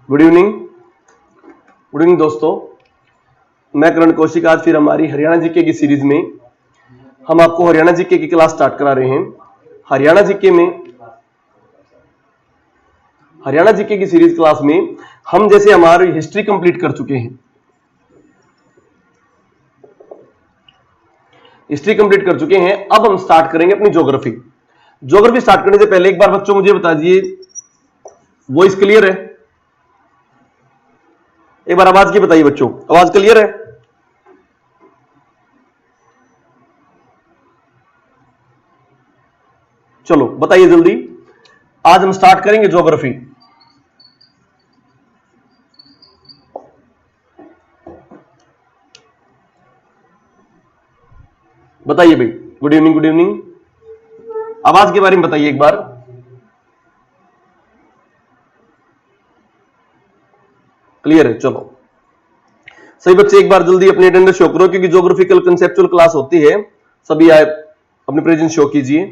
Good evening दोस्तों, मैं करण कौशिक। आज फिर हमारी हरियाणा जीके की सीरीज में हम आपको हरियाणा जीके की क्लास स्टार्ट करा रहे हैं। हरियाणा जीके की सीरीज क्लास में हम जैसे हमारी हिस्ट्री कंप्लीट कर चुके हैं, अब हम स्टार्ट करेंगे अपनी ज्योग्राफी। ज्योग्राफी स्टार्ट करने से पहले एक बार बच्चों मुझे बता दीजिए, वॉइस क्लियर है? एक बार आवाज की बताइए बच्चों, आवाज क्लियर है? चलो बताइए जल्दी। आज हम स्टार्ट करेंगे ज्योग्राफी। बताइए भाई। Good evening. आवाज के बारे में बताइए एक बार। क्लियर है? चलो सही बच्चे, एक बार जल्दी अपनी अटेंडेंस शो करो, क्योंकि ज्योग्राफिकल कंसेप्चुअल क्लास होती है। सभी आए अपनी प्रेजेंस शो कीजिए।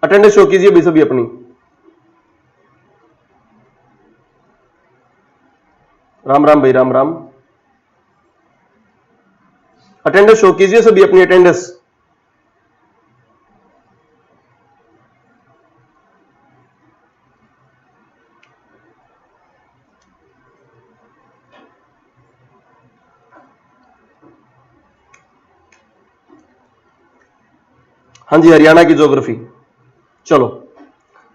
अटेंडेंस शो कीजिए भाई सभी अपनी। राम राम भाई, राम। अटेंडेंस शो कीजिए सभी अपनी अटेंडेंस। हाँ जी, हरियाणा की ज्योग्राफी। चलो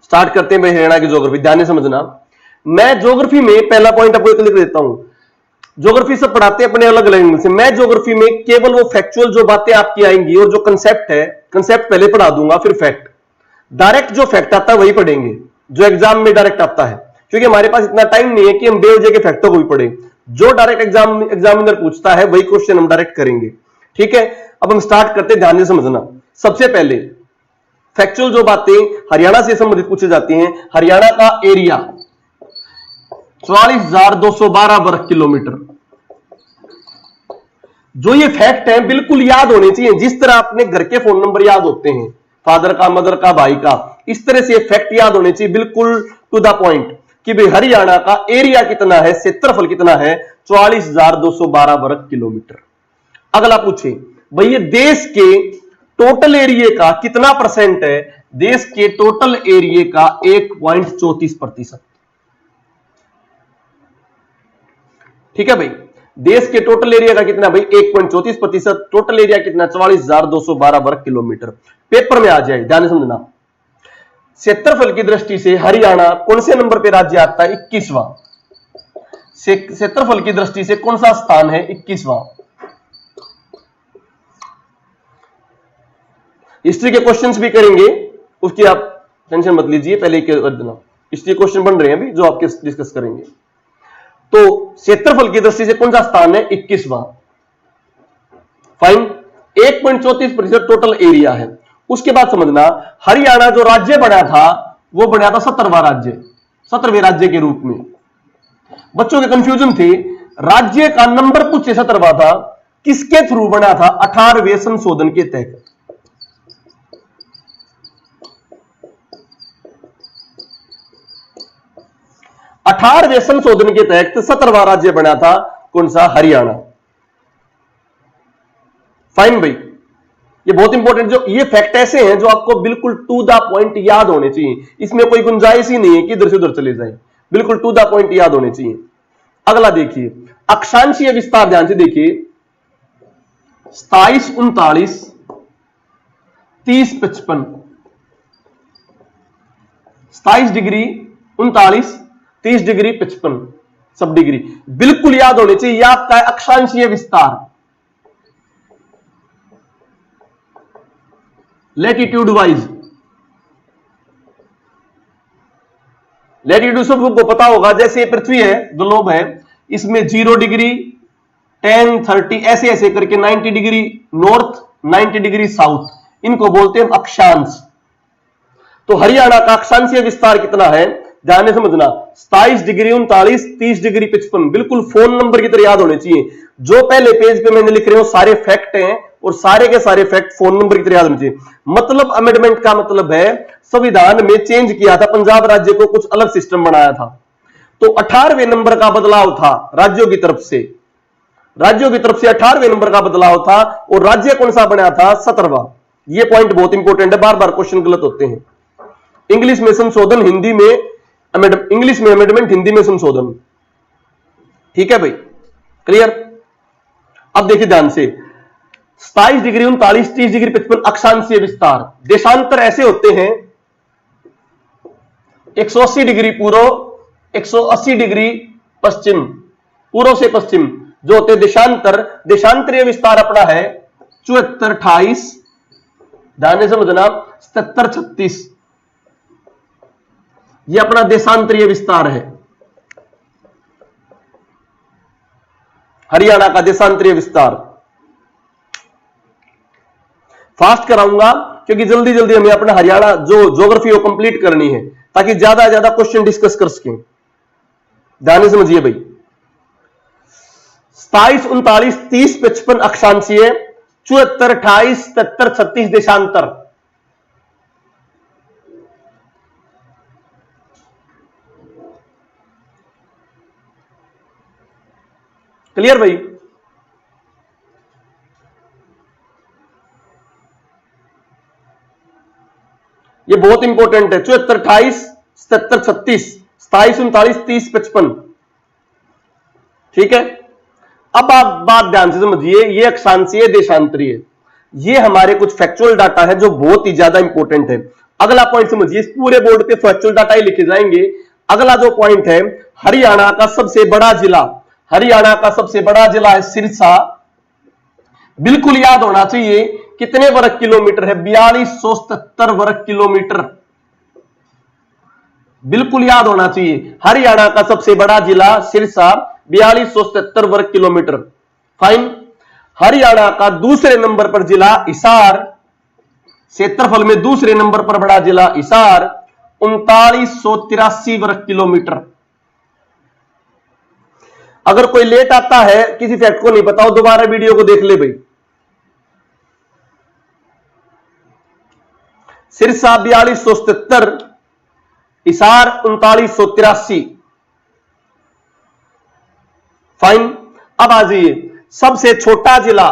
स्टार्ट करते हैं भाई हरियाणा की ज्योग्राफी। ध्यान से समझना, मैं ज्योग्राफी में पहला पॉइंट आपको क्लियर देता हूं। ज्योग्राफी सब पढ़ाते हैं अपने अलग अलग एंगल से। मैं ज्योग्राफी में केवल वो फैक्चुअल जो बातें आपकी आएंगी और जो कंसेप्ट है, कंसेप्ट पहले पढ़ा दूंगा, फिर फैक्ट। डायरेक्ट जो फैक्ट आता है वही पढ़ेंगे, जो एग्जाम में डायरेक्ट आता है, क्योंकि हमारे पास इतना टाइम नहीं है कि हम बेवजह के फैक्टों को भी पढ़ें। जो डायरेक्ट एग्जामिनर पूछता है वही क्वेश्चन हम डायरेक्ट करेंगे। ठीक है, अब हम स्टार्ट करते हैं। ध्यान से समझना, सबसे पहले फैक्चुअल जो बातें हरियाणा से संबंधित पूछी जाती हैं। हरियाणा का एरिया 44,212 वर्ग किलोमीटर। जो ये फैक्ट है बिल्कुल याद होने चाहिए। जिस तरह अपने घर के फोन नंबर याद होते हैं, फादर का, मदर का, भाई का, इस तरह से फैक्ट याद होने चाहिए बिल्कुल टू द पॉइंट कि भाई हरियाणा का एरिया कितना है, क्षेत्रफल कितना है, 44,212 वर्ग किलोमीटर। अगला पूछे भाई ये देश के टोटल एरिया का कितना परसेंट है? देश के टोटल एरिया का 1.34%। ठीक है भाई, देश के टोटल एरिया का कितना भाई? 1.34%। टोटल एरिया कितना? 44,212 वर्ग किलोमीटर। पेपर में आ जाए, ध्यान से समझना। क्षेत्रफल की दृष्टि से हरियाणा कौन से नंबर पे राज्य आता है? 21वां। क्षेत्रफल की दृष्टि से कौन सा स्थान है? 21वां। हिस्ट्री के क्वेश्चंस भी करेंगे, उसकी आप टेंशन मत लीजिए। पहले हिस्ट्री क्वेश्चन बन रहे हैं अभी जो आपके डिस्कस करेंगे। तो क्षेत्रफल की दृष्टि से कौन सा स्थान है? 21वां। फाइन। 1.34% टोटल एरिया है। उसके बाद समझना, हरियाणा जो राज्य बना था वो बना था 17वां राज्य, 17वें राज्य के रूप में। बच्चों के कंफ्यूजन थे, राज्य का नंबर पूछे 17वां था, किसके थ्रू बना था? 18वें संशोधन के तहत। 18वें संशोधन के तहत 17वां राज्य बना था। कौन सा? हरियाणा। फाइन भाई, ये बहुत इंपॉर्टेंट, जो ये फैक्ट ऐसे हैं जो आपको बिल्कुल टू द पॉइंट याद होने चाहिए। इसमें कोई गुंजाइश ही नहीं है कि इधर से उधर चले जाए, बिल्कुल टू द पॉइंट याद होने चाहिए। अगला देखिए, अक्षांशीय विस्तार। ध्यान से देखिए, 27, 39, 30, 55। 27 डिग्री, 39, 30 डिग्री, 55 सब डिग्री बिल्कुल याद होने चाहिए। यह आपका है अक्षांशीय विस्तार। लैटिट्यूड वाइज, लैटिट्यूड सबको पता होगा। जैसे पृथ्वी है, ग्लोब है, इसमें 0 डिग्री, 10, 30 ऐसे ऐसे करके 90 डिग्री नॉर्थ, 90 डिग्री साउथ, इनको बोलते हैं अक्षांश। तो हरियाणा का अक्षांशीय विस्तार कितना है? ध्यान से समझना, 27 डिग्री 39, 30 डिग्री 55 बिल्कुल फोन नंबर की तरह याद होने चाहिए। जो पहले पेज पे मैंने लिख रहे हो सारे फैक्ट हैं और सारे के सारे फैक्ट फोन नंबर की तरह याद होने चाहिए। मतलब अमेंडमेंट का मतलब है संविधान में चेंज किया था, पंजाब राज्य को कुछ अलग सिस्टम बनाया था, तो 18वें नंबर का बदलाव था राज्यों की तरफ से, राज्यों की तरफ से 18वें नंबर का बदलाव था और राज्य कौन सा बना था? 17वां। ये पॉइंट बहुत इंपॉर्टेंट है, बार बार क्वेश्चन गलत होते हैं। इंग्लिश में संशोधन, हिंदी में इंग्लिश में अमेंडमेंट, हिंदी में संशोधन। ठीक है भाई, क्लियर? अब देखिए ध्यान से, 27 डिग्री 39, 30 डिग्री 55 अक्षांशीय विस्तार। देशांतर ऐसे होते हैं 180 डिग्री पूर्व, 180 डिग्री पश्चिम, पूर्व से पश्चिम जो होते देशांतर। देशांतरीय विस्तार अपना है 74 28, ध्यान से समझना, 77 36, ये अपना देशांतरीय विस्तार है, हरियाणा का देशांतरीय विस्तार। फास्ट कराऊंगा क्योंकि जल्दी जल्दी हमें अपना हरियाणा जो ज्योग्राफी वो कंप्लीट करनी है ताकि ज्यादा ज्यादा क्वेश्चन डिस्कस कर सकें। ध्यान से समझिए भाई, 27 39 30 55 अक्षांशीय, 74 28 77 36 देशांतर। क्लियर भाई? ये बहुत इंपॉर्टेंट है, 74 28 77 36 27 39 30 55। ठीक है, अब आप बात ध्यान से समझिए, ये अक्षांशीय देशांतरीय, ये हमारे कुछ फैक्चुअल डाटा है जो बहुत ही ज्यादा इंपॉर्टेंट है। अगला पॉइंट समझिए, इस पूरे बोर्ड पे फैक्चुअल डाटा ही लिखे जाएंगे। अगला जो पॉइंट है, हरियाणा का सबसे बड़ा जिला, हरियाणा का सबसे बड़ा जिला है सिरसा। बिल्कुल याद होना चाहिए, कितने वर्ग किलोमीटर है? 4277 वर्ग किलोमीटर। बिल्कुल याद होना चाहिए, हरियाणा का सबसे बड़ा जिला सिरसा, 4277 वर्ग किलोमीटर। फाइन। हरियाणा का दूसरे नंबर पर जिला हिसार, क्षेत्रफल में दूसरे नंबर पर बड़ा जिला हिसार, 3983 वर्ग किलोमीटर। अगर कोई लेट आता है, किसी फैक्ट को नहीं पता हो, दोबारा वीडियो को देख ले भाई। सिरसा 4277, हिसार 3983। फाइन। अब आ जाइए, सबसे छोटा जिला,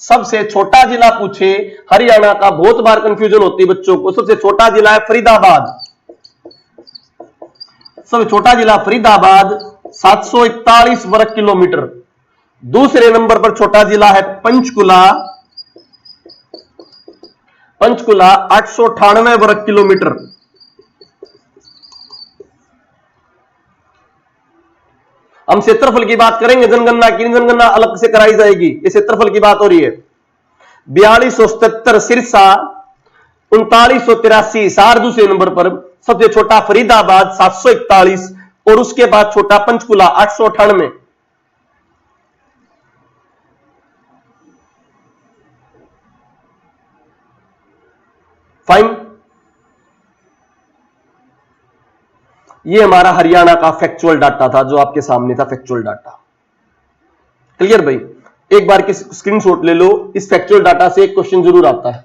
सबसे छोटा जिला पूछे हरियाणा का, बहुत बार कंफ्यूजन होती है बच्चों को। सबसे छोटा जिला है फरीदाबाद, सबसे छोटा जिला फरीदाबाद, 741 वर्ग किलोमीटर। दूसरे नंबर पर छोटा जिला है पंचकुला, पंचकुला 898 वर्ग किलोमीटर। हम क्षेत्रफल की बात करेंगे, जनगणना की, जनगणना अलग से कराई जाएगी, ये क्षेत्रफल की बात हो रही है। 4277 सिरसा, 3983 हिसार दूसरे नंबर पर, सबसे छोटा फरीदाबाद 741 और उसके बाद छोटा पंचकुला 898। फाइन। ये हमारा हरियाणा का फैक्चुअल डाटा था जो आपके सामने था, फैक्चुअल डाटा। क्लियर भाई? एक बार की स्क्रीनशॉट ले लो, इस फैक्चुअल डाटा से एक क्वेश्चन जरूर आता है।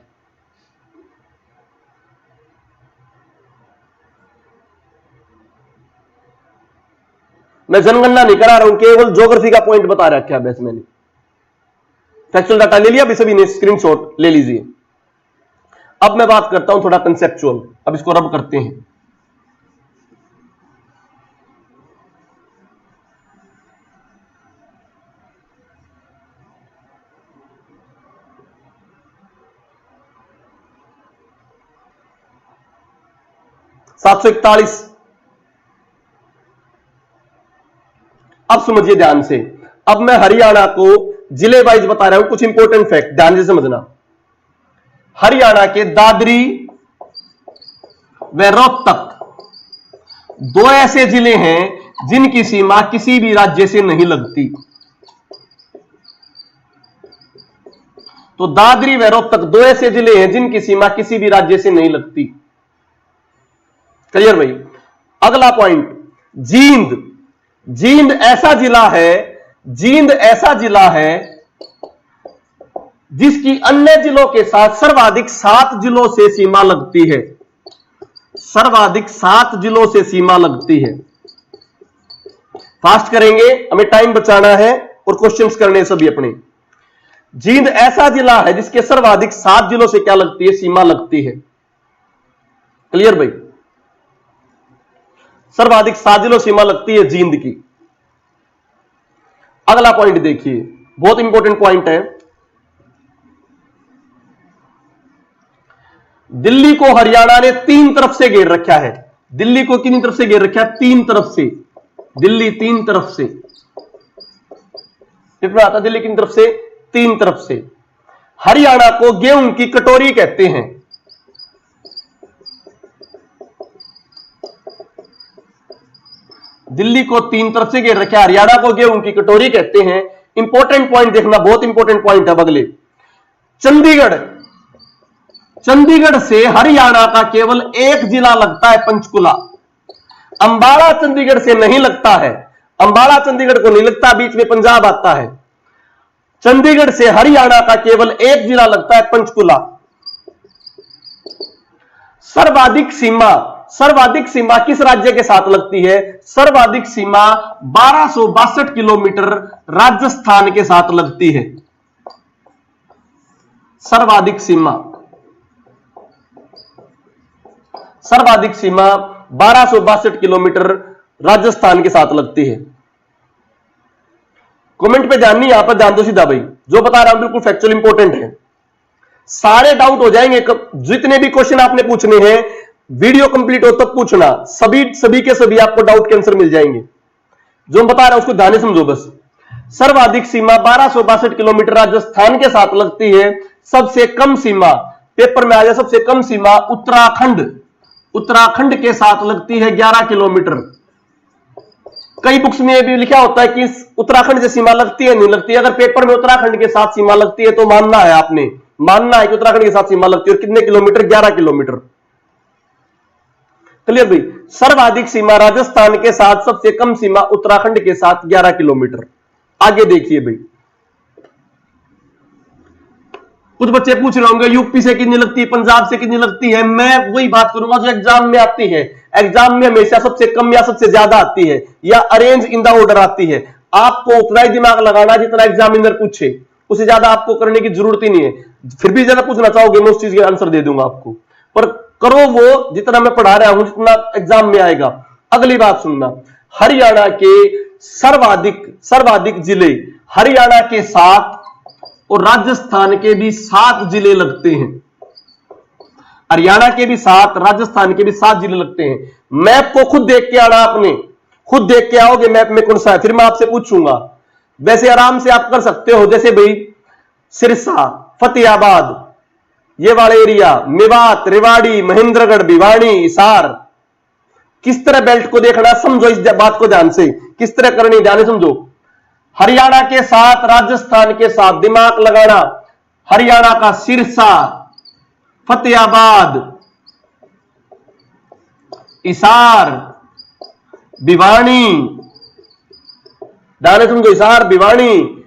मैं जनगणना नहीं करा रहा हूं, केवल ज्योग्राफी का पॉइंट बता रखा है बस मैंने। फैक्चुअल डाटा ले लिया अभी सभी ने, स्क्रीनशॉट ले लीजिए। अब मैं बात करता हूं थोड़ा कंसेप्चुअल, अब इसको रब करते हैं। सात सौ 741। अब समझिए ध्यान से, अब मैं हरियाणा को जिले वाइज बता रहा हूं, कुछ इंपॉर्टेंट फैक्ट ध्यान से समझना। हरियाणा के दादरी व रोहतक दो ऐसे जिले हैं जिनकी सीमा किसी भी राज्य से नहीं लगती। तो दादरी व रोहतक दो ऐसे जिले हैं जिनकी सीमा किसी भी राज्य से नहीं लगती। क्लियर भाई? अगला पॉइंट, जींद। जींद ऐसा जिला है जिसकी अन्य जिलों के साथ सर्वाधिक 7 जिलों से सीमा लगती है। सर्वाधिक 7 जिलों से सीमा लगती है। फास्ट करेंगे, हमें टाइम बचाना है और क्वेश्चंस करने सभी अपने। जींद ऐसा जिला है जिसके सर्वाधिक 7 जिलों से क्या लगती है, सीमा लगती है। क्लियर भाई? सर्वाधिक 7 जिलों सीमा लगती है जींद की। अगला पॉइंट देखिए, बहुत इंपॉर्टेंट पॉइंट है। दिल्ली को हरियाणा ने 3 तरफ से घेर रखा है। दिल्ली को कितनी तरफ से घेर रखा है? 3 तरफ से। दिल्ली 3 तरफ से। पेपर आता, दिल्ली कितनी तरफ से? 3 तरफ से। हरियाणा को गेहूं की कटोरी कहते हैं। दिल्ली को 3 तरफ से घेर रखा है, हरियाणा को गेहूं की कटोरी कहते हैं। इंपॉर्टेंट पॉइंट देखना, बहुत इंपॉर्टेंट पॉइंट है अगले। चंडीगढ़ से हरियाणा का केवल एक जिला लगता है, पंचकुला। अंबाला चंडीगढ़ से नहीं लगता है। अंबाला चंडीगढ़ को नहीं लगता, बीच में पंजाब आता है। चंडीगढ़ से हरियाणा का केवल एक जिला लगता है, पंचकुला। सर्वाधिक सीमा किस राज्य के साथ लगती है? सर्वाधिक सीमा 1262 किलोमीटर राजस्थान के साथ लगती है। सर्वाधिक सीमा 1262 किलोमीटर राजस्थान के साथ लगती है। कमेंट पे ध्यान नहीं, यहां पर ध्यान दो सीधा भाई। जो बता रहा हूं बिल्कुल फैक्चुअल इंपॉर्टेंट है। सारे डाउट हो जाएंगे। जितने भी क्वेश्चन आपने पूछने हैं, वीडियो कंप्लीट हो तब पूछना। सभी के सभी आपको डाउट के आंसर मिल जाएंगे। जो हम बता रहा हूं उसको ध्यान से समझो बस। सर्वाधिक सीमा 1262 किलोमीटर राजस्थान के साथ लगती है। सबसे कम सीमा, पेपर में आ जाए, सबसे कम सीमा उत्तराखंड के साथ लगती है 11 किलोमीटर। कई बुक्स में भी लिखा होता है कि उत्तराखंड से सीमा लगती है, नहीं लगती है। अगर पेपर में उत्तराखंड के साथ सीमा लगती है तो मानना है, आपने मानना है कि उत्तराखंड के साथ सीमा लगती है। और कितने किलोमीटर? 11 किलोमीटर। क्लियर भाई? सर्वाधिक सीमा राजस्थान के साथ, सबसे कम सीमा उत्तराखंड के साथ 11 किलोमीटर। आगे देखिए भाई, कुछ बच्चे पूछ रहे होंगे यूपी से कितनी लगती है, पंजाब से कितनी लगती है। मैं वही बात करूंगा जो एग्जाम में आती है। एग्जाम में हमेशा सबसे कम या सबसे ज्यादा आती है, या अरेंज इन द ऑर्डर आती है। आपको उतना ही दिमाग लगाना जितना एग्जामिनर पूछे, उससे ज्यादा आपको करने की जरूरत ही नहीं है। फिर भी ज्यादा पूछना चाहोगे मैं उस चीज का आंसर दे दूंगा आपको, पर करो वो जितना मैं पढ़ा रहा हूं, जितना एग्जाम में आएगा। अगली बात सुनना, हरियाणा के सर्वाधिक जिले हरियाणा के 7 और राजस्थान के भी 7 जिले लगते हैं। हरियाणा के भी 7, राजस्थान के भी 7 जिले लगते हैं। मैप को खुद देख के आना, आपने खुद देख के आओगे मैप में कौन सा है, फिर मैं आपसे पूछूंगा। वैसे आराम से आप कर सकते हो, जैसे भाई सिरसा, फतेहाबाद, ये वाले एरिया, मेवात, रेवाड़ी, महेंद्रगढ़, भिवानी, हिसार। किस तरह बेल्ट को देखना, समझो इस बात को ध्यान से, किस तरह करनी ध्यान से समझो। हरियाणा के 7, राजस्थान के 7, दिमाग लगाना। हरियाणा का सिरसा, फतेहाबाद, हिसार, भिवानी, ध्यान से समझो, हिसार, भिवानी,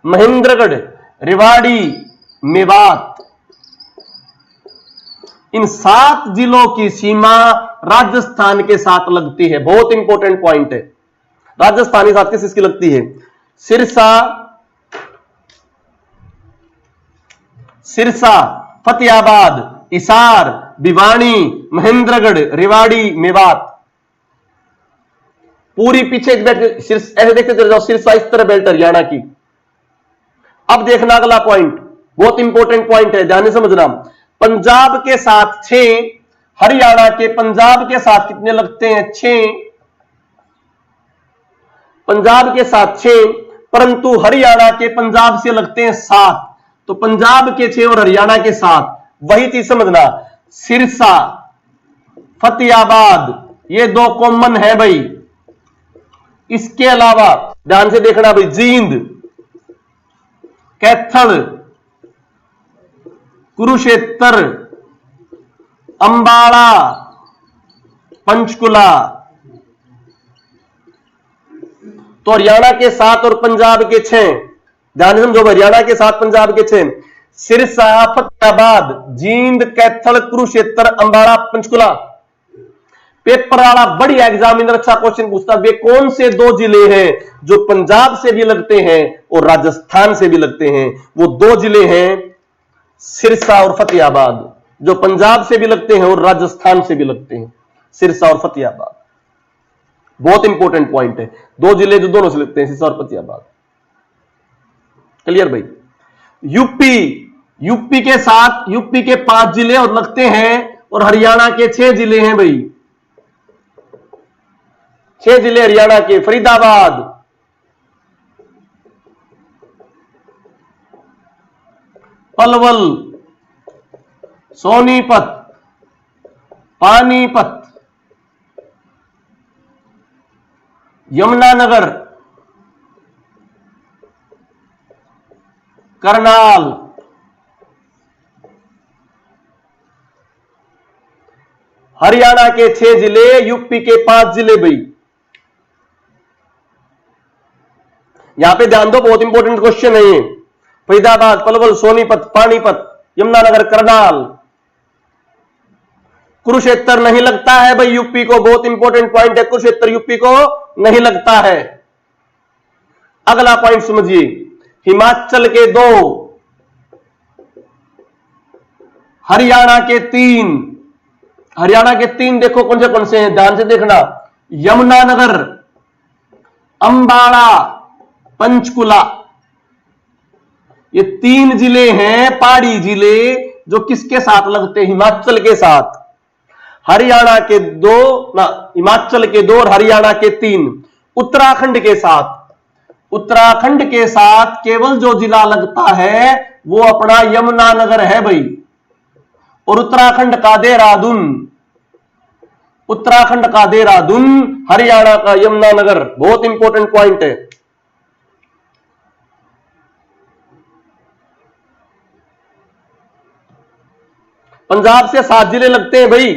महेंद्रगढ़, रेवाड़ी, मेवात, इन 7 जिलों की सीमा राजस्थान के साथ लगती है। बहुत इंपॉर्टेंट पॉइंट है। राजस्थानी साथ किसकी लगती है? सिरसा, फतेहाबाद, हिसार, भिवानी, महेंद्रगढ़, रेवाड़ी, मेवात। पूरी पीछे ऐसे देखते चले जाओ, सिरसा इस तरह बेल्ट हरियाणा की। अब देखना अगला पॉइंट, बहुत इंपॉर्टेंट पॉइंट है, ध्यान से समझना। पंजाब के साथ 6, हरियाणा के पंजाब के साथ कितने लगते हैं? 6। पंजाब के साथ 6, परंतु हरियाणा के पंजाब से लगते हैं 7। तो पंजाब के 6 और हरियाणा के 7, वही चीज समझना। सिरसा, फतेहाबाद, ये 2 कॉमन है भाई। इसके अलावा ध्यान से देखना भाई, जींद, कैथल, कुरुक्षेत्र, अंबाला, पंचकुला। तो हरियाणा के 7 और पंजाब के 6, ध्यान से समझो, हरियाणा के 7 पंजाब के 6, सिरसा, फतेहाबाद, जींद, कैथल, कुरुक्षेत्र, अंबाला, पंचकुला। पेपर वाला बढ़िया एग्जामिनर अच्छा क्वेश्चन पूछता, वे कौन से 2 जिले हैं जो पंजाब से भी लगते हैं और राजस्थान से भी लगते हैं? वो 2 जिले हैं सिरसा और फतेहाबाद, जो पंजाब से भी लगते हैं और राजस्थान से भी लगते हैं, सिरसा और फतेहाबाद। बहुत इंपॉर्टेंट पॉइंट है, 2 जिले जो दोनों से लगते हैं, सिरसा और फतेहाबाद। क्लियर भाई? यूपी के साथ, यूपी के 5 जिले और लगते हैं, और हरियाणा के 6 जिले हैं भाई, 6 जिले हरियाणा के, फरीदाबाद, पलवल, सोनीपत, पानीपत, यमुनानगर, करनाल, हरियाणा के 6 जिले, यूपी के 5 जिले भाई। यहां पे ध्यान दो, बहुत इंपॉर्टेंट क्वेश्चन है ये। फरीदाबाद, पलवल, सोनीपत, पानीपत, यमुनानगर, करनाल। कुरुक्षेत्र नहीं लगता है भाई यूपी को, बहुत इंपॉर्टेंट पॉइंट है, कुरुक्षेत्र यूपी को नहीं लगता है। अगला पॉइंट समझिए, हिमाचल के 2, हरियाणा के 3, हरियाणा के 3 देखो कौन से हैं, ध्यान से देखना, यमुनानगर, अंबाला, पंचकुला। ये 3 जिले हैं पहाड़ी जिले जो किसके साथ लगते हैं? हिमाचल के साथ। हरियाणा के 2 ना, हिमाचल के 2 और हरियाणा के 3 उत्तराखंड के साथ। उत्तराखंड के साथ केवल जो जिला लगता है वो अपना यमुनानगर है भाई, और उत्तराखंड का देहरादून, उत्तराखंड का देहरादून, हरियाणा का यमुनानगर। बहुत इंपॉर्टेंट पॉइंट है। पंजाब से 7 जिले लगते हैं भाई,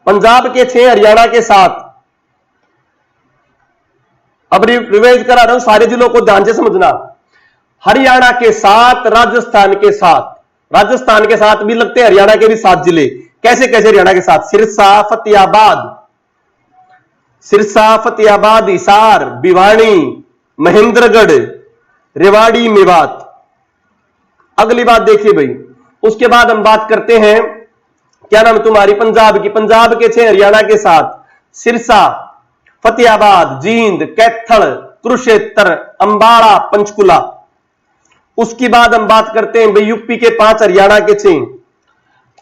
पंजाब के 6, हरियाणा के 7। अब रिवाइज करा रहा हूं, सारे जिलों को ध्यान से समझना। हरियाणा के 7, राजस्थान के 7, राजस्थान के 7 भी लगते हैं, हरियाणा के भी 7 जिले। कैसे कैसे हरियाणा के 7? सिरसा, फतेहाबाद, सिरसा, फतेहाबाद, हिसार, भिवानी, महेंद्रगढ़, रेवाड़ी, मेवात। अगली बात देखिए भाई, उसके बाद हम बात करते हैं, क्या नाम तुम्हारी, पंजाब की। पंजाब के 6, हरियाणा के 7, सिरसा, फतेहाबाद, जींद, कैथल, कुरुक्षेत्र, अंबाला, पंचकुला। उसके बाद हम बात करते हैं भाई यूपी के 5, हरियाणा के 6,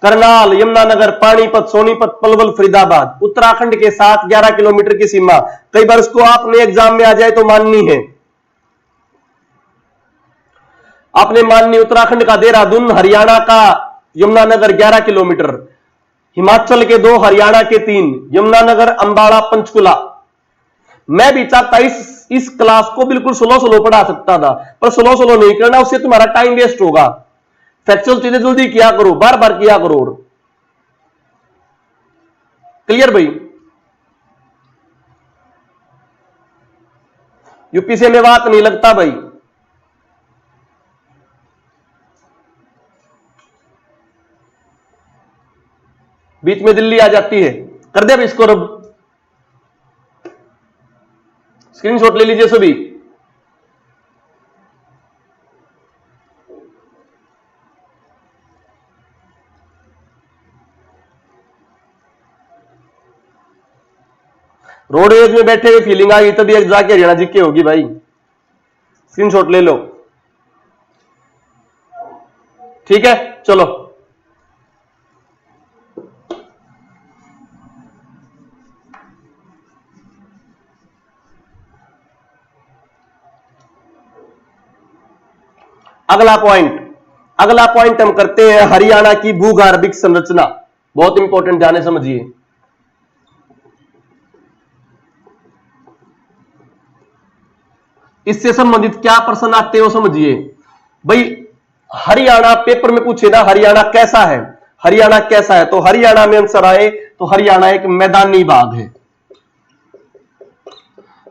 करनाल, यमुनानगर, पानीपत, सोनीपत, पलवल, फरीदाबाद। उत्तराखंड के 7, 11 किलोमीटर की सीमा। कई बार उसको आपने एग्जाम में आ जाए तो माननी है, आपने माननी। उत्तराखंड का देहरादून, हरियाणा का यमुनानगर 11 किलोमीटर, हिमाचल के 2, हरियाणा के 3, यमुनानगर, अंबाला, पंचकुला। मैं भी चाहता इस क्लास को बिल्कुल स्लो पढ़ा सकता था, पर स्लो नहीं करना, उससे तुम्हारा टाइम वेस्ट होगा। फैक्चुअल चीजें जल्दी किया करो, बार बार किया करो। क्लियर भाई? यूपी से मेवात नहीं लगता भाई, बीच में दिल्ली आ जाती है। कर दे इसको, रब स्क्रीनशॉट ले लीजिए सभी। रोडवेज में बैठे हुए फीलिंग आ गई, तभी एक जाके हरियाणा जीके होगी भाई। स्क्रीनशॉट ले लो, ठीक है? चलो अगला पॉइंट हम करते हैं हरियाणा की भूगर्भिक संरचना। बहुत इंपॉर्टेंट, ध्यान से समझिए। इससे संबंधित क्या प्रश्न आते हो समझिए भाई। हरियाणा पेपर में पूछे ना, हरियाणा कैसा है, हरियाणा कैसा है, तो हरियाणा में आंसर आए तो हरियाणा एक मैदानी भाग है,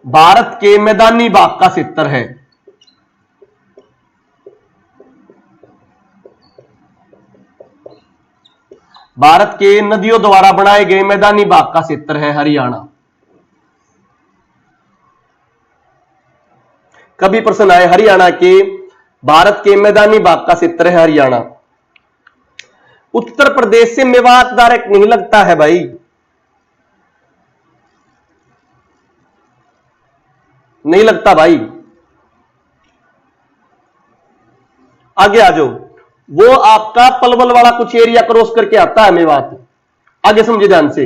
भारत के मैदानी भाग का क्षेत्र है। भारत के नदियों द्वारा बनाए गए मैदानी भाग का क्षेत्र है हरियाणा। कभी प्रश्न आए हरियाणा के, भारत के मैदानी भाग का क्षेत्र है हरियाणा। उत्तर प्रदेश से मेवात डायरेक्ट नहीं लगता है भाई, नहीं लगता भाई। आगे आ जाओ, वो आपका पलवल वाला कुछ एरिया क्रॉस करके आता है मेवात। आगे समझिए ध्यान से,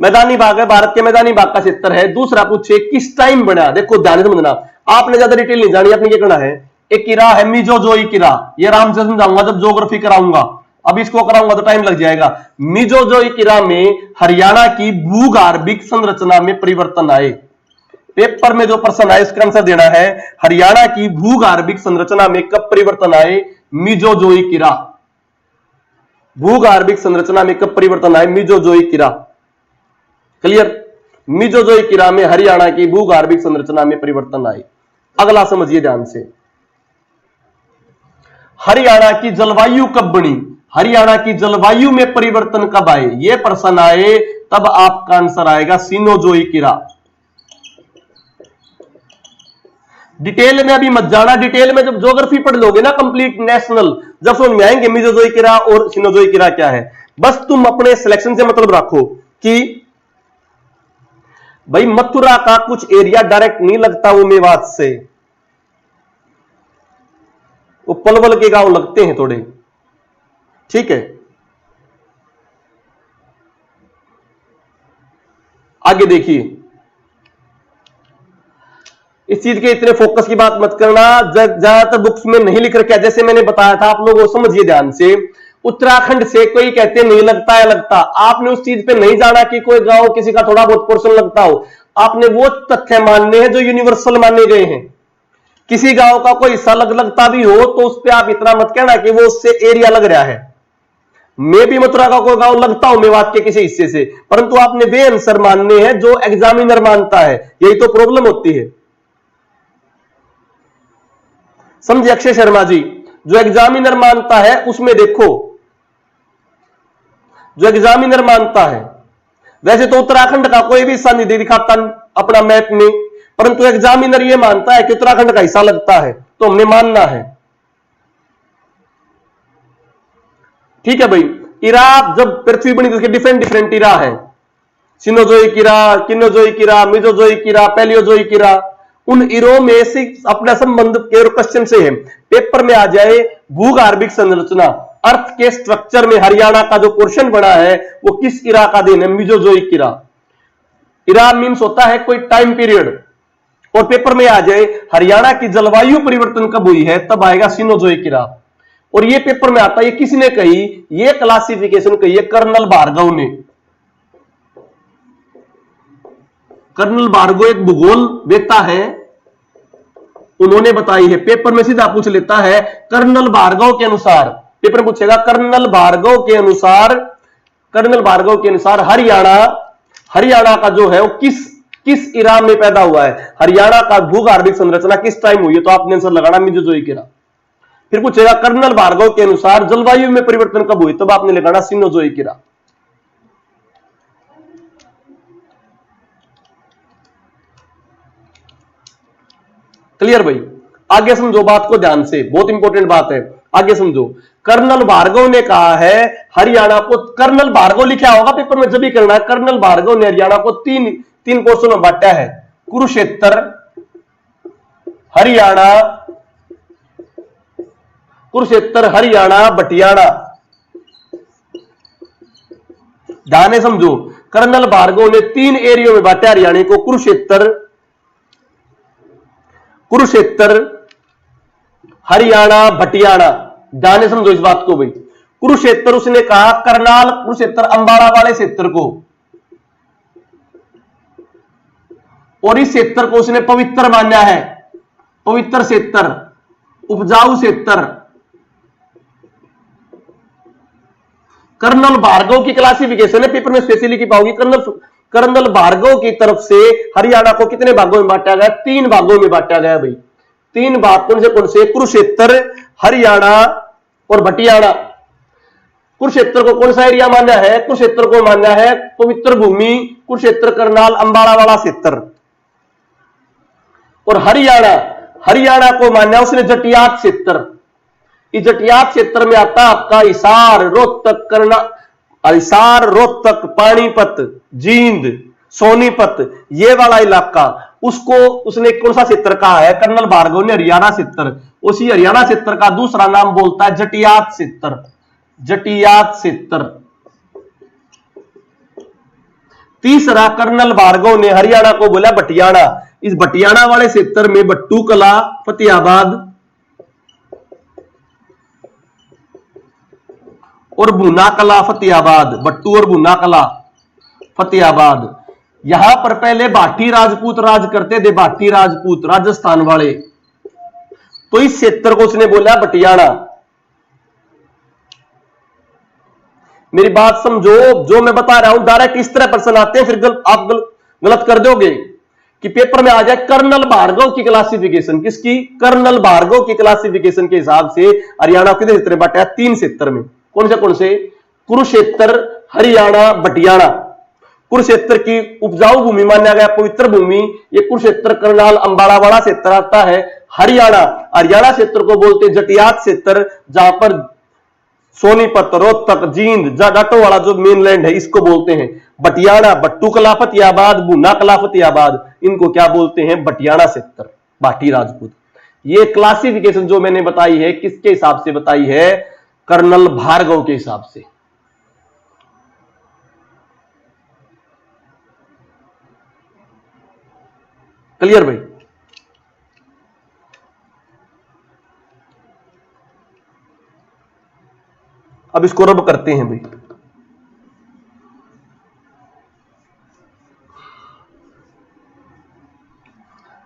मैदानी भाग है, भारत के मैदानी भाग का क्षेत्र है। दूसरा पूछे किस टाइम बना, देखो ध्यान से समझना, आपने ज्यादा डिटेल नहीं जानी, आपने क्या करना है, एक किरा है मीजोजोई किरा, ये आराम से समझाऊंगा जब ज्योग्राफी कराऊंगा, अब इसको कराऊंगा तो टाइम लग जाएगा। मीजोजोई किरा में हरियाणा की भूगर्भिक संरचना में परिवर्तन आए। पेपर में जो प्रश्न आए इसका आंसर देना है, हरियाणा की भूगर्भिक संरचना में कब परिवर्तन आए, मीजोजोई किरा। भूगर्भिक संरचना में कब परिवर्तन आए, मीजोजोई किरा। क्लियर, मीजोजोई किरा में हरियाणा की भूगर्भिक संरचना में परिवर्तन आए। अगला समझिए ध्यान से, हरियाणा की जलवायु कब बनी, हरियाणा की जलवायु में परिवर्तन कब आए, यह प्रश्न आए तब आपका आंसर आएगा सिनोजोई किरा। डिटेल में अभी मत जाना, डिटेल में जब ज्योग्राफी पढ़ लोगे ना कंप्लीट नेशनल, जब समझ में आएंगे मीजोजोई किरा और सिनोजोई किरा क्या है। बस तुम अपने सिलेक्शन से मतलब रखो कि भाई मथुरा का कुछ एरिया डायरेक्ट नहीं लगता वो मेवात से, वो पलवल के गांव लगते हैं थोड़े, ठीक है। आगे देखिए, इस चीज के इतने फोकस की बात मत करना, ज्यादातर बुक्स में नहीं लिख रखा, जैसे मैंने बताया था आप लोगों को समझिए ध्यान से। उत्तराखंड से कोई कहते नहीं लगता है, लगता, आपने उस चीज पे नहीं जाना कि कोई गांव किसी का थोड़ा बहुत पोर्शन लगता हो, आपने वो तथ्य मानने हैं जो यूनिवर्सल माने गए हैं। किसी गांव का कोई हिस्सा लगता भी हो तो उस पर आप इतना मत कहना कि वो उससे एरिया लग रहा है। मैं भी मथुरा का कोई गांव लगता हूं मेवात के किसी हिस्से से, परंतु आपने वे आंसर मानने हैं जो एग्जामिनर मानता है, यही तो प्रॉब्लम होती है। समझे अक्षय शर्मा जी, जो एग्जामिनर मानता है उसमें देखो, जो एग्जामिनर मानता है, वैसे तो उत्तराखंड का कोई भी हिस्सा नहीं दिखाता अपना मैप में, परंतु एग्जामिनर यह मानता है कि उत्तराखंड का हिस्सा लगता है, तो हमने मानना है। ठीक है भाई, इरा जब पृथ्वी बनी तो उसके डिफरेंट डिफरेंट इरा है, सिनोजोई किरा, किनोजोई किरा, मिजोजोई किरा, पैलियोजोई किरा, उन इरो में से अपना संबंध के क्वेश्चन से है। पेपर में आ जाए भूगर्भिक संरचना, अर्थ के स्ट्रक्चर में हरियाणा का जो पोर्शन बना है वो किस इरा का देन है, मीजोजोई किरा। इरा मीन्स होता है कोई टाइम पीरियड, और पेपर में आ जाए हरियाणा की जलवायु परिवर्तन कब हुई है, तब आएगा सिनोजोई किरा। और ये पेपर में आता है, ये किसने कही, ये क्लासिफिकेशन कही है कर्नल भार्गव ने। कर्नल भार्गव एक भूगोल वेत्ता है, उन्होंने बताई है। पेपर में सीधा पूछ लेता है कर्नल भार्गव के अनुसार, पेपर पूछेगा कर्नल भार्गव के अनुसार, कर्नल भार्गव के अनुसार हरियाणा का जो है वो किस इरा में पैदा हुआ है, हरियाणा का भूगर्भिक संरचना किस टाइम हुई है, तो आपने आंसर लगाना मीजोजोई किरा। फिर पूछेगा कर्नल भार्गव के अनुसार जलवायु में परिवर्तन कब हुई, तब आपने लगाना सिनोजोई किरा। क्लियर भाई, आगे समझो बात को ध्यान से, बहुत इंपॉर्टेंट बात है, आगे समझो। कर्नल भार्गव ने कहा है हरियाणा को, कर्नल भार्गव लिखा होगा पेपर में, जब भी करना है, कर्नल भार्गव ने हरियाणा को तीन पोर्शन में बांटा है, कुरुक्षेत्र, हरियाणा, कुरुक्षेत्र, हरियाणा, बटियाना। ध्यान से समझो, कर्नल भार्गव ने 3 एरियो में बांटा हरियाणा को, कुरुक्षेत्र, हरियाणा, बटियाना। ध्यान से समझो इस बात को भाई। कुरुक्षेत्र उसने कहा करनाल, कुरुक्षेत्र अंबाला वाले क्षेत्र को, और इस क्षेत्र को उसने पवित्र माना है, पवित्र क्षेत्र, उपजाऊ क्षेत्र। कर्नल भार्गव की क्लासिफिकेशन है, पेपर में स्पेशली की पाओगी। कर्नल भार्गव की तरफ से हरियाणा को कितने भागों में बांटा गया? 3 भागों में बांटा गया भाई। 3 भाग कौन से? कुरुक्षेत्र, हरियाणा और भटियाणा। कुरुक्षेत्र को कौन सा एरिया माना है? कुरुक्षेत्र को माना है पवित्र भूमि, कुरुक्षेत्र, करनाल, अंबाला वाला क्षेत्र। और हरियाणा को माना उसने जटियात क्षेत्र। इस जटियात क्षेत्र में आता आपका हिसार, रोहतक, हिसार, रोहतक, पानीपत, जींद, सोनीपत, ये वाला इलाका, उसको उसने कौन सा क्षेत्र कहा है? कर्नल भार्गव ने हरियाणा क्षेत्र। उसी हरियाणा क्षेत्र का दूसरा नाम बोलता है जटियात क्षेत्र, जटियात क्षेत्र। तीसरा कर्नल भार्गव ने हरियाणा को बोला भटियाणा। इस भटियाणा वाले क्षेत्र में बट्टू कला, फतेहाबाद और भूना कला, फतेहाबाद, बट्टू और भूना कला, फतेहाबाद। यहां पर पहले भाटी राजपूत राज करते थे, भाटी राजपूत राजस्थान वाले। तो इस क्षेत्र को उसने बोला भटियाणा। मेरी बात समझो, जो मैं बता रहा हूं डायरेक्ट इस तरह प्रश्न आते हैं, फिर आप गलत कर दोगे कि पेपर में आ जाए कर्नल भार्गव की क्लासिफिकेशन। किसकी? कर्नल भार्गव की क्लासिफिकेशन के हिसाब से हरियाणा कितने क्षेत्र बांटा है? 3 क्षेत्र में। कौन से? कुरुक्षेत्र, हरियाणा, भटियाणा। कुरुक्षेत्र की उपजाऊ भूमि माना गया, पवित्र भूमि। ये कुरुक्षेत्र, करनाल, अंबाला वाला क्षेत्र आता है। हरियाणा क्षेत्र को बोलते जटियात क्षेत्र, जहां पर सोनीपत, रोहतक, जींद, जाटो वाला जो मेनलैंड है, इसको बोलते हैं भटियाणा। बट्टू कला फतेहाबाद, भूना कला फतेहाबाद, इनको क्या बोलते हैं? भटियाणा क्षेत्र, भाटी राजपूत। ये क्लासिफिकेशन जो मैंने बताई है, किसके हिसाब से बताई है? कर्नल भार्गव के हिसाब से। क्लियर भाई? अब इसको रब करते हैं भाई।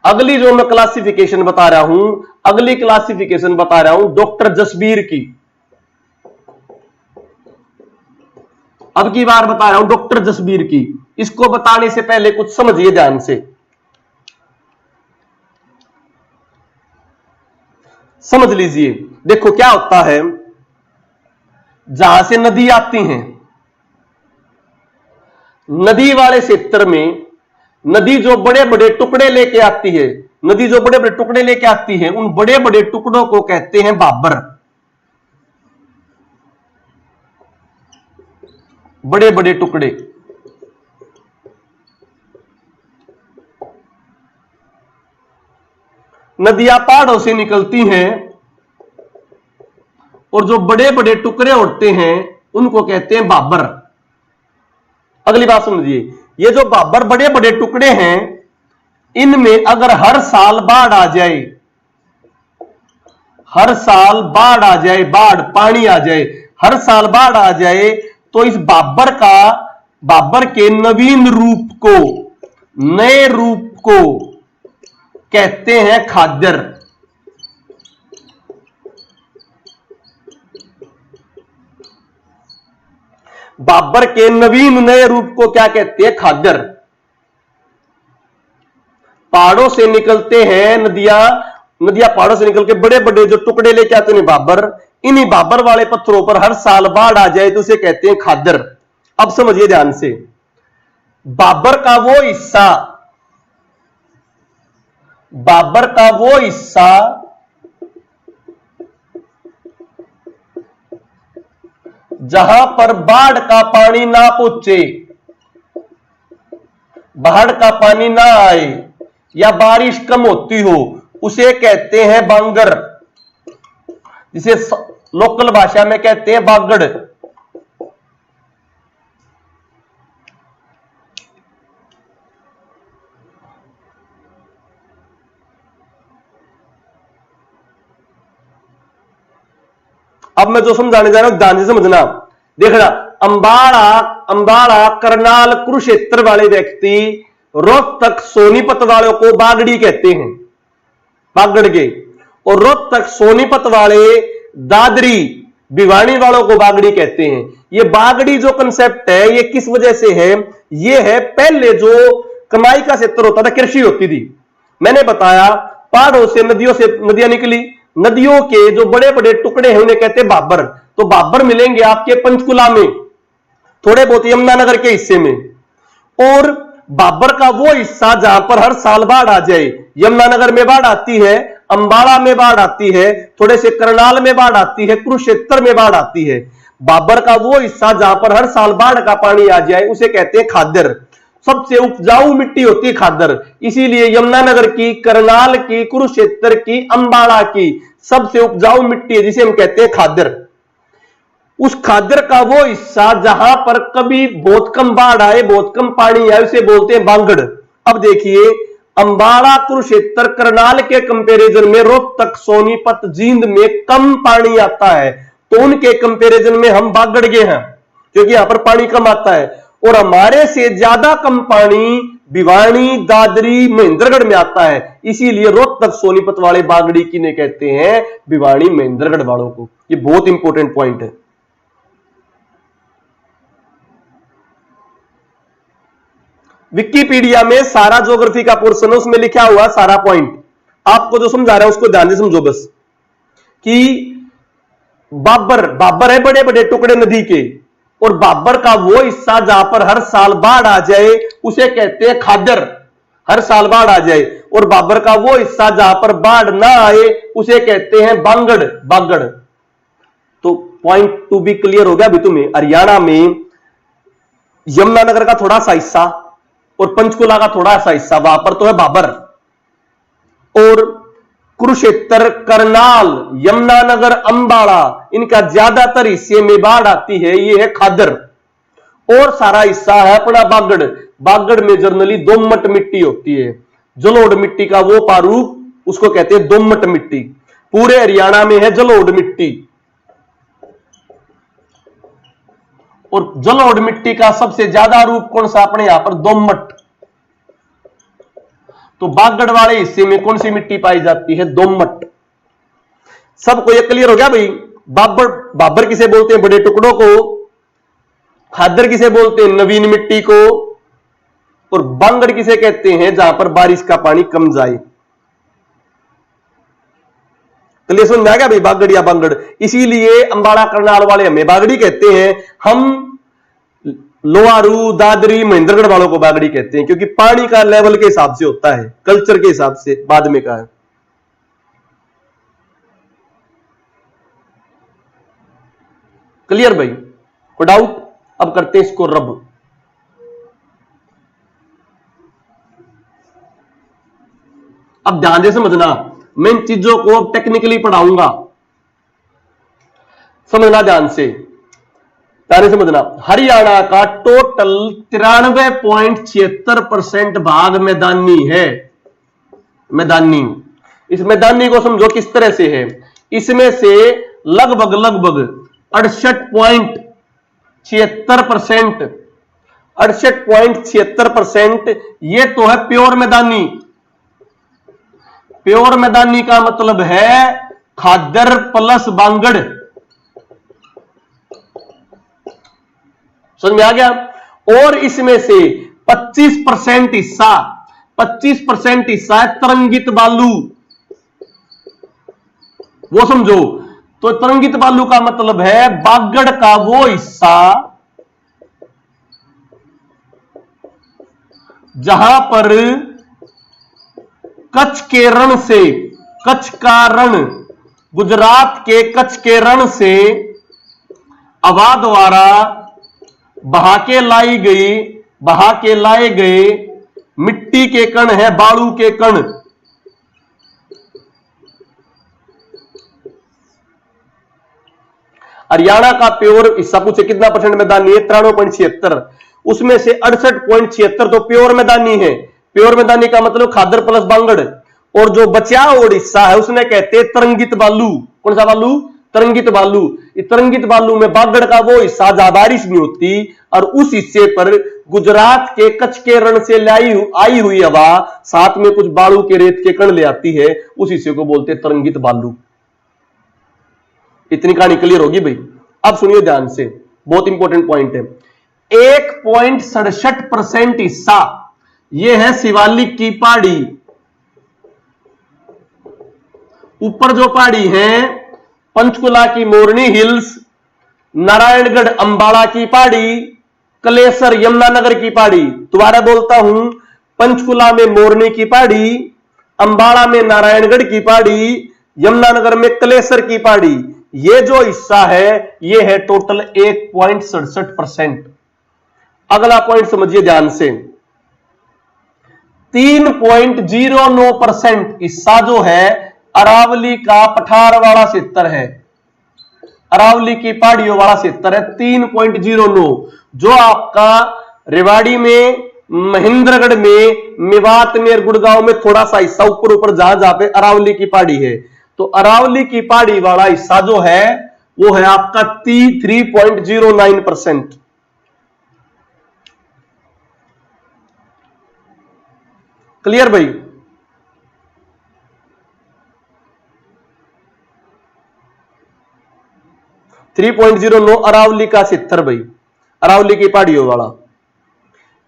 अगली जो मैं क्लासिफिकेशन बता रहा हूं, अगली क्लासिफिकेशन बता रहा हूं डॉक्टर जसबीर की। अब की बार बता रहा हूं डॉक्टर जसबीर की। इसको बताने से पहले कुछ समझिए ध्यान से, समझ लीजिए। देखो क्या होता है, जहां से नदी आती हैं, नदी वाले क्षेत्र में नदी जो बड़े बड़े टुकड़े लेके आती है, नदी जो बड़े बड़े टुकड़े लेके आती है, उन बड़े बड़े टुकड़ों को कहते हैं बाबर। बड़े बड़े टुकड़े। नदियां पहाड़ों से निकलती हैं और जो बड़े बड़े टुकड़े उड़ते हैं उनको कहते हैं बाबर। अगली बात समझिए, ये जो बाबर बड़े बड़े टुकड़े हैं, इनमें अगर हर साल बाढ़ आ जाए, हर साल बाढ़ आ जाए, बाढ़ पानी आ जाए, हर साल बाढ़ आ जाए, तो इस बाबर के नवीन रूप को, नए रूप को कहते हैं खाद्यर। बाबर के नवीन नए रूप को क्या कहते हैं? खाद्यर। पहाड़ों से निकलते हैं नदियां पहाड़ों से निकल के बड़े बड़े जो टुकड़े लेके आते हैं बाबर, इन्हीं बाबर वाले पत्थरों पर हर साल बाढ़ आ जाए तो उसे कहते हैं खाद्यर। अब समझिए ध्यान से, बाबर का वो हिस्सा जहां पर बाढ़ का पानी ना पहुंचे, बाढ़ का पानी ना आए या बारिश कम होती हो, उसे कहते हैं बांगर, जिसे लोकल भाषा में कहते हैं बागड़। अब मैं जो समझाने जा रहा हूं ध्यान से समझना। देखना, अंबाला करनाल कुरुक्षेत्र वाले व्यक्ति रोहतक सोनीपत वालों को बागड़ी कहते हैं, बागड़ के, और रोहतक सोनीपत वाले दादरी भिवानी वालों को बागड़ी कहते हैं। ये बागड़ी जो कंसेप्ट है ये किस वजह से है? ये है पहले जो कमाई का क्षेत्र होता था, कृषि होती थी। मैंने बताया पहाड़ों से नदियां निकली, नदियों के जो बड़े बड़े टुकड़े हैं उन्हें कहते हैं बाबर। तो बाबर मिलेंगे आपके पंचकुला में, थोड़े बहुत यमुनानगर के हिस्से में, और बाबर का वो हिस्सा जहां पर हर साल बाढ़ आ जाए। यमुनानगर में बाढ़ आती है, अंबाला में बाढ़ आती है, थोड़े से करनाल में बाढ़ आती है, कुरुक्षेत्र में बाढ़ आती है। बाबर का वो हिस्सा जहां पर हर साल बाढ़ का पानी आ जाए उसे कहते हैं खादर। सबसे उपजाऊ मिट्टी होती है खादर, इसीलिए यमुनानगर की, करनाल की, कुरुक्षेत्र की, अंबाला की सबसे उपजाऊ मिट्टी है जिसे हम कहते हैं खादर। उस खादर का वो हिस्सा जहां पर कभी बहुत कम बाढ़ आए, बहुत कम पानी आए, उसे बोलते हैं बांगड़। अब देखिए अंबाला, कुरुक्षेत्र, करनाल के कंपैरिजन में रोहतक, सोनीपत, जींद में कम पानी आता है, तो उनके कंपैरिजन में हम बागड़ गए हैं क्योंकि यहां पर पानी कम आता है। और हमारे से ज्यादा कम पानी भिवानी, दादरी, महेंद्रगढ़ में आता है, इसीलिए रोहतक सोनीपत वाले बागड़ी किन्हें कहते हैं? भिवानी, महेंद्रगढ़ वालों को। ये बहुत इंपॉर्टेंट पॉइंट है। विकिपीडिया में सारा ज्योग्राफी का पोर्शन है, उसमें लिखा हुआ सारा पॉइंट। आपको जो समझा रहा है उसको ध्यान से समझो बस, कि बाबर है बड़े बड़े टुकड़े नदी के, और बाबर का वो हिस्सा जहां पर हर साल बाढ़ आ जाए उसे कहते हैं खादर, हर साल बाढ़ आ जाए। और बाबर का वो हिस्सा जहां पर बाढ़ ना आए उसे कहते हैं बांगड़, बागड़। तो पॉइंट टू बी क्लियर हो गया अभी तुम्हें। हरियाणा में यमुनानगर का थोड़ा सा हिस्सा और पंचकुला का थोड़ा सा हिस्सा, वहां पर तो है बाबर। और कुरुक्षेत्र, करनाल, यमुनानगर, अंबाला, इनका ज्यादातर हिस्से में बाढ़ आती है, ये है खादर। और सारा हिस्सा है अपना बागड़। बागड़ में जनरली दोमट मिट्टी होती है, जलोढ़ मिट्टी का वो प्रारूप उसको कहते हैं दोमट मिट्टी। पूरे हरियाणा में है जलोढ़ मिट्टी, और जलोढ़ मिट्टी का सबसे ज्यादा रूप कौन सा? अपने यहां पर दोमट। तो बागड़ वाले हिस्से में कौन सी मिट्टी पाई जाती है? दोमट। सबको ये क्लियर हो गया भाई? बाबर किसे बोलते हैं? बड़े टुकड़ों को। खादर किसे बोलते हैं? नवीन मिट्टी को। और बांगड़ किसे कहते हैं? जहां पर बारिश का पानी कम जाए। क्लियर समझ में आ गया भाई? बागड़ या बांगड़। इसीलिए अंबाला, करनाल वाले हमें बागड़ी कहते हैं, हम लोहारू, दादरी, महेंद्रगढ़ वालों को बागड़ी कहते हैं, क्योंकि पानी का लेवल के हिसाब से होता है, कल्चर के हिसाब से बाद में का है। क्लियर भाई? कोई डाउट? अब करते हैं इसको रब। अब ध्यान से समझना, मैं इन चीजों को टेक्निकली पढ़ाऊंगा, समझना ध्यान से, ध्यान समझना। हरियाणा का टोटल 93.76% भाग मैदानी है, मैदानी। इस मैदानी को समझो किस तरह से है। इसमें से लगभग 68.76%, 68.76% ये तो है प्योर मैदानी। प्योर मैदानी का मतलब है खादर प्लस बांगड़। समझ में आ गया? और इसमें से 25% हिस्सा, 25% हिस्सा है तरंगित बालू। वो समझो। तो तरंगित बालू का मतलब है बागड़ का वो हिस्सा जहां पर कच्छ के रण से, कच्छ का रण, गुजरात के कच्छ के रण से हवा द्वारा बहा के लाए गए मिट्टी के कण है, बालू के कण। हरियाणा का प्योर हिस्सा पूछे कितना परसेंट मैदानी है? 93.76। उसमें से 68.76 तो प्योर मैदानी है। प्योर मैदानी का मतलब खादर प्लस बांगड़। और जो बचा और हिस्सा है उसने कहते हैं तरंगित बालू। कौन सा बालू? तरंगित बालू, तरंगित बालू में बागड़ का वो हिस्सा जहां बारिश नहीं होती और उस हिस्से पर गुजरात के कच्छ के रण से आई हुई हवा साथ में कुछ बालू के रेत के कण ले आती है, उस हिस्से को बोलते हैं तरंगित बालू। इतनी कहानी क्लियर होगी भाई। अब सुनिए ध्यान से, बहुत इंपॉर्टेंट पॉइंट है। 1.67% हिस्सा यह है शिवालिक की पहाड़ी। ऊपर जो पहाड़ी है पंचकुला की मोरनी हिल्स, नारायणगढ़ अंबाला की पहाड़ी, कलेसर यमुनानगर की पहाड़ी। दोबारा बोलता हूं, पंचकुला में मोरनी की पहाड़ी, अंबाला में नारायणगढ़ की पहाड़ी, यमुनानगर में कलेसर की पहाड़ी। ये जो हिस्सा है ये है टोटल 1.67%। अगला पॉइंट समझिए ध्यान से, 3.09% हिस्सा जो है अरावली का पठार वाला क्षेत्र है, अरावली की पहाड़ियों वाला क्षेत्र है 3.09। जो आपका रेवाड़ी में, महेंद्रगढ़ में, मेवात में और गुड़गांव में थोड़ा सा हिस्सा ऊपर ऊपर जहां पे अरावली की पहाड़ी है, तो अरावली की पहाड़ी वाला हिस्सा जो है वो है आपका 3.09%। क्लियर भाई? थ्री 3.09 अरावली का क्षेत्र भाई, अरावली की पहाड़ियों वाला।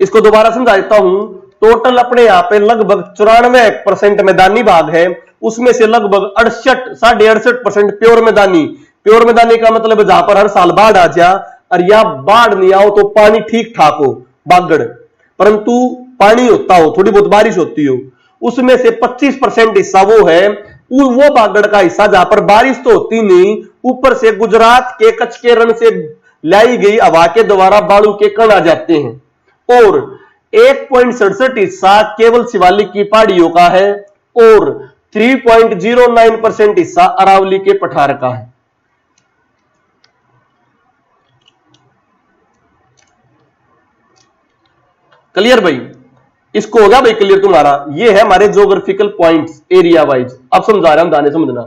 इसको दोबारा समझा देता हूं। टोटल अपने यहां पे लगभग 94% मैदानी भाग है, उसमें से लगभग 68.68% प्योर मैदानी। प्योर मैदानी का मतलब जहां पर हर साल बाढ़ आ जा और या बाढ़ नहीं आओ तो पानी ठीक ठाक हो, बागड़, परंतु पानी होता हो, थोड़ी बहुत बारिश होती हो, उसमें से 25% हिस्सा वो है, वो बागड़ का हिस्सा जहां पर बारिश तो होती नहीं, ऊपर से गुजरात के कच्छ के रण से लाई गई हवा के द्वारा बालू के कण आ जाते हैं। और 1.67 हिस्सा केवल शिवालिक की पहाड़ियों का है और 3.09% हिस्सा अरावली के पठार का है। क्लियर भाई? इसको होगा भाई क्लियर तुम्हारा? ये है हमारे ज्योग्राफिकल पॉइंट्स एरिया वाइज। अब समझा रहा हूं, ध्यान से समझना।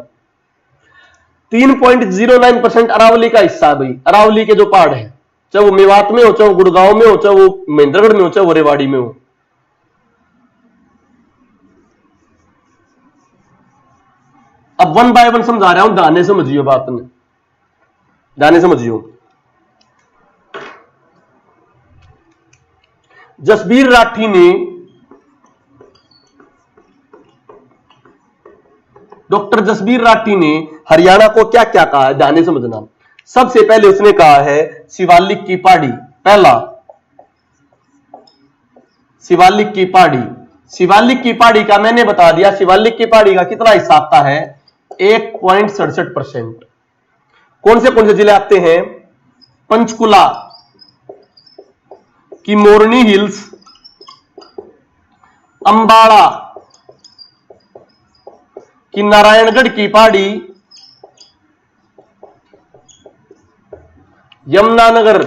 3.09% अरावली का हिस्सा है भाई, अरावली के जो पहाड़ है, चाहे वो मेवात में हो, चाहे वो गुड़गांव में हो, चाहे वो महेंद्रगढ़ में हो, चाहे वो रेवाड़ी में हो। अब वन बाय वन समझा रहा हूं, ध्यान से समझियो बात में, ध्यान से समझियो। जसबीर राठी ने, डॉक्टर जसबीर राठी ने हरियाणा को क्या क्या कहा है, ध्यान से समझना। सबसे पहले उसने कहा है शिवालिक की पहाड़ी। पहला, शिवालिक की पहाड़ी। शिवालिक की पहाड़ी का मैंने बता दिया, शिवालिक की पहाड़ी का कितना हिस्सा आता है? 1.67%। कौन से जिले आते हैं? पंचकुला की मोरनी हिल्स, अंबाला की नारायणगढ़ की पहाड़ी, यमुनानगर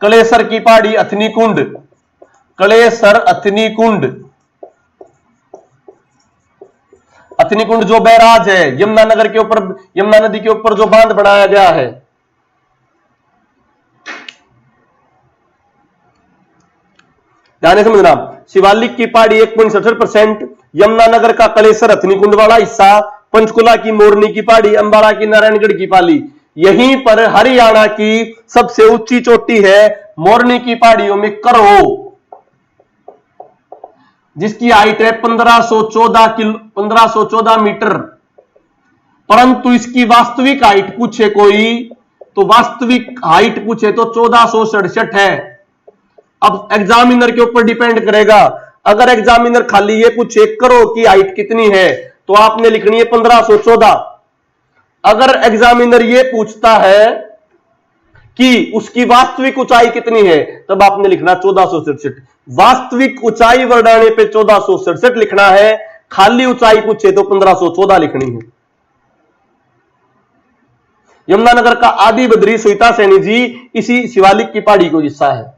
कलेसर की पहाड़ी, अथनी कुंड, कलेसर अथनी कुंड, अथनी कुंड जो बैराज है यमुनानगर के ऊपर, यमुना नदी के ऊपर जो बांध बनाया गया है। ध्यान से समझना, शिवालिक की पहाड़ी 1.67%, यमुनानगर का कलेसर अथनी कुंड वाला हिस्सा, पंचकुला की मोरनी की पहाड़ी, अंबाला की नारायणगढ़ की पहाड़ी। यहीं पर हरियाणा की सबसे ऊंची चोटी है मोरनी की पहाड़ियों में करो, जिसकी हाइट है 1514 मीटर। परंतु इसकी वास्तविक हाइट पूछे कोई तो वास्तविक हाइट पूछे तो 1467 है। अब एग्जामिनर के ऊपर डिपेंड करेगा। अगर एग्जामिनर खाली ये पूछे करो की हाइट कितनी है तो आपने लिखनी है 1514। अगर एग्जामिनर ये पूछता है कि उसकी वास्तविक ऊंचाई कितनी है तब आपने लिखना 1467। वास्तविक ऊंचाई वर्णाने पे 1467 लिखना है, खाली ऊंचाई पूछे तो 1514 लिखनी है। यमुनानगर का आदि बद्री सुईता सैनी जी इसी शिवालिक की पहाड़ी को हिस्सा है।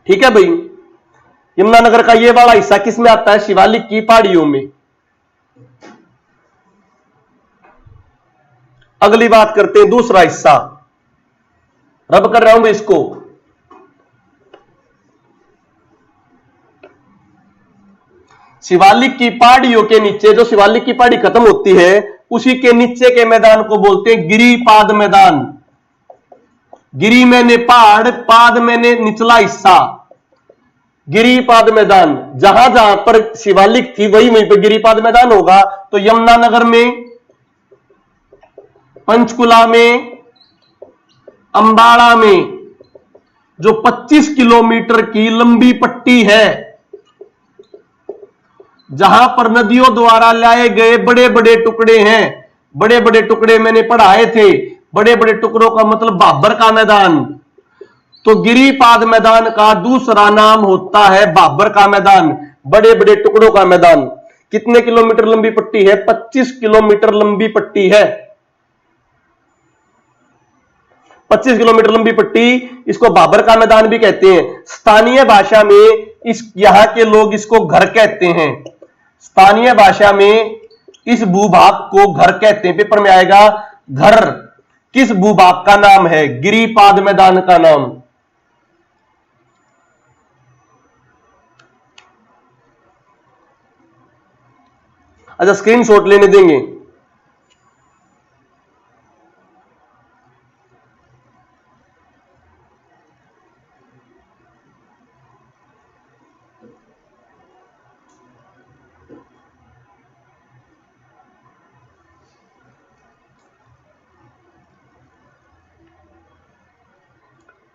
ठीक है भाई। यमुनानगर का ये वाला हिस्सा किस में आता है? शिवालिक की पहाड़ियों में। अगली बात करते हैं दूसरा हिस्सा, रब कर रहा हूं मैं इसको। शिवालिक की पहाड़ियों के नीचे, जो शिवालिक की पहाड़ी खत्म होती है उसी के नीचे के मैदान को बोलते हैं गिरिपाद मैदान। गिरी मैंने पहाड़, पाद मैंने निचला हिस्सा, गिरिपाद मैदान। जहां जहां पर शिवालिक थी वहीं वहीं पर गिरिपाद मैदान होगा। तो यमुनानगर में, पंचकुला में, अंबाड़ा में जो 25 किलोमीटर की लंबी पट्टी है, जहां पर नदियों द्वारा लाए गए बड़े बड़े टुकड़े हैं, बड़े बड़े टुकड़े मैंने पढ़ाए थे, बड़े बड़े टुकड़ों का मतलब बाबर का मैदान। तो गिरिपाद मैदान का दूसरा नाम होता है बाबर का मैदान, बड़े बड़े टुकड़ों का मैदान। कितने किलोमीटर लंबी पट्टी है? 25 किलोमीटर लंबी पट्टी है। 25 किलोमीटर लंबी पट्टी, इसको बाबर का मैदान भी कहते हैं। स्थानीय भाषा में यहां के लोग इसको घर कहते हैं। स्थानीय भाषा में इस भूभाग को घर कहते हैं। पेपर में आएगा घर किस भूभाग का नाम है? गिरिपाद मैदान का नाम। अच्छा, स्क्रीनशॉट लेने देंगे।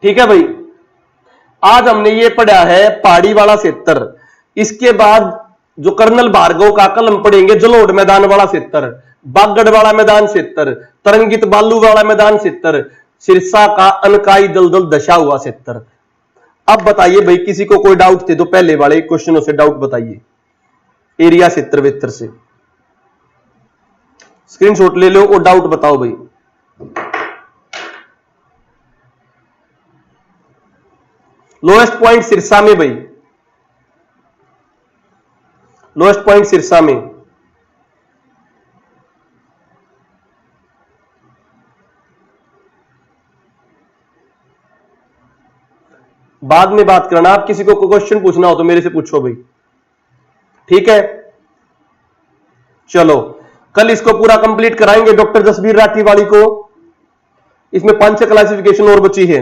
ठीक है भाई, आज हमने ये पढ़ा है पहाड़ी वाला क्षेत्र। इसके बाद जो कर्नल भार्गव का कलम पढ़ेंगे, जलोढ़ मैदान वाला क्षेत्र, बागड़ वाला मैदान क्षेत्र, तरंगित बालू वाला मैदान क्षेत्र, सिरसा का अनकाई दलदल दशा हुआ क्षेत्र। अब बताइए भाई, किसी को कोई डाउट थे तो पहले वाले क्वेश्चनों से डाउट बताइए, एरिया क्षेत्र वेत्र से स्क्रीनशॉट ले लो और डाउट बताओ भाई। लोएस्ट पॉइंट सिरसा में भाई, लोएस्ट पॉइंट सिरसा में। बाद में बात करना, आप किसी को क्वेश्चन पूछना हो तो मेरे से पूछो भाई, ठीक है। चलो, कल इसको पूरा कंप्लीट कराएंगे डॉक्टर जसबीर राठी वाली को। इसमें 5 क्लासिफिकेशन और बची है।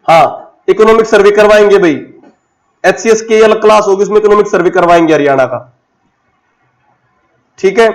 हाँ, इकोनॉमिक सर्वे करवाएंगे भाई, HCS की अलग क्लास होगी, उसमें इकोनॉमिक सर्वे करवाएंगे हरियाणा का, ठीक है।